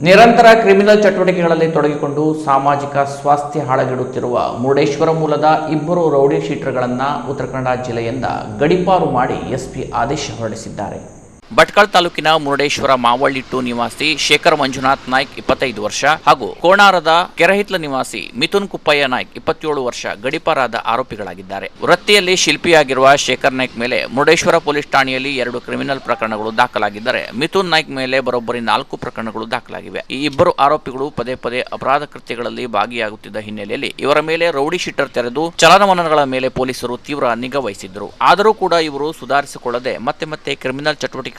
ನಿರಂತರ ಕ್ರಿಮಿನಲ್ ಚಟುವಟಿಕೆಗಳಲ್ಲಿ ತೊಡಗಿಕೊಂಡು ಸಾಮಾಜಿಕ ಸ್ವಾಸ್ಥ್ಯ ಹಾಳಗೆಡುತ್ತಿರುವ ಮುರುಡೇಶ್ವರ ಮೂಲದ ಇಬ್ಬರು ರೌಡಿ ಶೀಟರ್ಗಳನ್ನು ಉತ್ತರ ಕನ್ನಡ ಜಿಲ್ಲೆಯಿಂದ ಗಡೀಪಾರು ಮಾಡಿ ಎಸ್ಪಿ ಆದೇಶ ಹೊರಡಿಸಿದ್ದಾರೆ. ಭಟ್ಕಳ ತಾಲೂಕಿನ ಮುರುಡೇಶ್ವರ ಮಾವಳ್ಳಿ 2 ನಿವಾಸಿ ಶೇಖರ್ ಮಂಜುನಾಥ್ ನಾಯ್ಕ್ 25 ವರ್ಷ ಹಾಗೂ ಕೋಣಾರದ ಕೆರಹಿತ್ಲ ನಿವಾಸಿ ಮಿಥುನ್ ಕುಪ್ಪಯ್ಯ ನಾಯ್ಕ್ 27 ವರ್ಷ ಗಡೀಪಾರಾದ ಆರೋಪಿಗಳಾಗಿದ್ದಾರೆ. ವೃತ್ತಿಯಲ್ಲಿ ಶಿಲ್ಪಿಯಾಗಿರುವ ಶೇಖರ್ ನಾಯ್ಕ್ ಮೇಲೆ ಮುರುಡೇಶ್ವರ ಪೊಲೀಸ್ ಠಾಣೆಯಲ್ಲಿ 2 ಕ್ರಿಮಿನಲ್ ಪ್ರಕರಣಗಳು ದಾಖಲಾಗಿದ್ದರೆ ಮಿಥುನ್ ನಾಯ್ಕ್ ಮೇಲೆ ಬರೋಬ್ಬರಿ 4 ಪ್ರಕರಣಗಳು ದಾಖಲಾಗಿವೆ. ಈ ಇಬ್ಬರು ಆರೋಪಿಗಳು ಪದೇ ಪದೇ ಅಪರಾಧ ಕೃತ್ಯಗಳಲ್ಲಿ ಭಾಗಿಯಾಗುತ್ತಿದ್ದ ಹಿನ್ನೆಲೆಯಲ್ಲಿ ಇವರ ಮೇಲೆ ರೌಡಿ ಶೀಟರ್ ತೆರೆದು ಚಲನವಲನಗಳ ಮೇಲೆ ಪೊಲೀಸರು ತೀವ್ರ ನಿಗಾ ವಹಿಸಿದ್ದರು. ಆದರೂ ಕೂಡ ಇವರು ಸುಧಾರಿಸಿಕೊಳ್ಳದೆ ಮತ್ತೆ ಕ್ರಿಮಿನಲ್ ಚಟುವಟಿಕೆ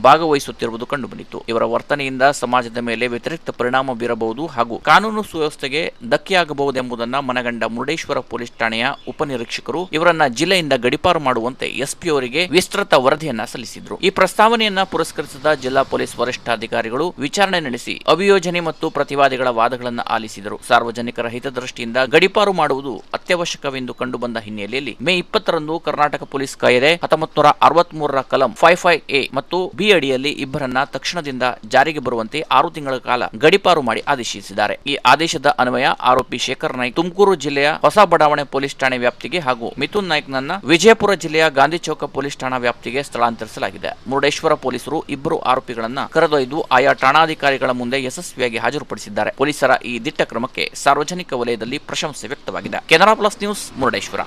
ಭಾಗವಹಿಸುತ್ತಿರುವುದು ಕಂಡುಬಂದಿತ್ತು. ಇವರ ವರ್ತನೆಯಿಂದ ಸಮಾಜದ ಮೇಲೆ ವ್ಯತಿರಿಕ್ತ ಪರಿಣಾಮ ಬೀರಬಹುದು ಹಾಗೂ ಕಾನೂನು ಸುವ್ಯವಸ್ಥೆಗೆ ಧಕ್ಕೆಯಾಗಬಹುದೆಂಬುದನ್ನು ಮನಗಂಡ ಮುರುಡೇಶ್ವರ ಪೊಲೀಸ್ ಠಾಣೆಯ ಉಪನಿರೀಕ್ಷಕರು ಇವರನ್ನ ಜಿಲ್ಲೆಯಿಂದ ಗಡೀಪಾರು ಮಾಡುವಂತೆ ಎಸ್ಪಿ ಅವರಿಗೆ ವಿಸ್ತೃತ ವರದಿಯನ್ನ ಸಲ್ಲಿಸಿದ್ರು. ಈ ಪ್ರಸ್ತಾವನೆಯನ್ನ ಪುರಸ್ಕರಿಸಿದ ಜಿಲ್ಲಾ ಪೊಲೀಸ್ ವರಿಷ್ಠಾಧಿಕಾರಿಗಳು ವಿಚಾರಣೆ ನಡೆಸಿ ಅಭಿಯೋಜನೆ ಮತ್ತು ಪ್ರತಿವಾದಿಗಳ ವಾದಗಳನ್ನು ಆಲಿಸಿದರು. ಸಾರ್ವಜನಿಕರ ಹಿತದೃಷ್ಟಿಯಿಂದ ಗಡೀಪಾರು ಮಾಡುವುದು ಅತ್ಯವಶ್ಯಕವೆಂದು ಕಂಡುಬಂದ ಹಿನ್ನೆಲೆಯಲ್ಲಿ ಮೇ 20ರಂದು ಕರ್ನಾಟಕ ಪೊಲೀಸ್ ಕಾಯ್ದೆ 1963ರ ಕಲಂ 55A ಮತ್ತು ಬಿ ಅಡಿಯಲ್ಲಿ ಇಬ್ಬರನ್ನ ತಕ್ಷಣದಿಂದ ಜಾರಿಗೆ ಬರುವಂತೆ 6 ತಿಂಗಳ ಕಾಲ ಗಡೀಪಾರು ಮಾಡಿ ಆದೇಶಿಸಿದ್ದಾರೆ. ಈ ಆದೇಶದ ಅನ್ವಯ ಆರೋಪಿ ಶೇಖರ್ ನಾಯ್ಕ್ ತುಮಕೂರು ಜಿಲ್ಲೆಯ ಹೊಸ ಬಡಾವಣೆ ಪೊಲೀಸ್ ಠಾಣೆ ವ್ಯಾಪ್ತಿಗೆ ಹಾಗೂ ಮಿಥುನ್ ನಾಯ್ಕ್ ನನ್ನ ವಿಜಯಪುರ ಜಿಲ್ಲೆಯ ಗಾಂಧಿ ಚೌಕ ಪೊಲೀಸ್ ಠಾಣಾ ವ್ಯಾಪ್ತಿಗೆ ಸ್ಥಳಾಂತರಿಸಲಾಗಿದೆ. ಮುರುಡೇಶ್ವರ ಪೊಲೀಸರು ಇಬ್ಬರು ಆರೋಪಿಗಳನ್ನ ಕರೆದೊಯ್ದು ಆಯಾ ಠಾಣಾಧಿಕಾರಿಗಳ ಮುಂದೆ ಯಶಸ್ವಿಯಾಗಿ ಹಾಜರುಪಡಿಸಿದ್ದಾರೆ. ಪೊಲೀಸರ ಈ ದಿಟ್ಟ ಕ್ರಮಕ್ಕೆ ಸಾರ್ವಜನಿಕ ವಲಯದಲ್ಲಿ ಪ್ರಶಂಸೆ ವ್ಯಕ್ತವಾಗಿದೆ. Canara plus news, Murudeshwar.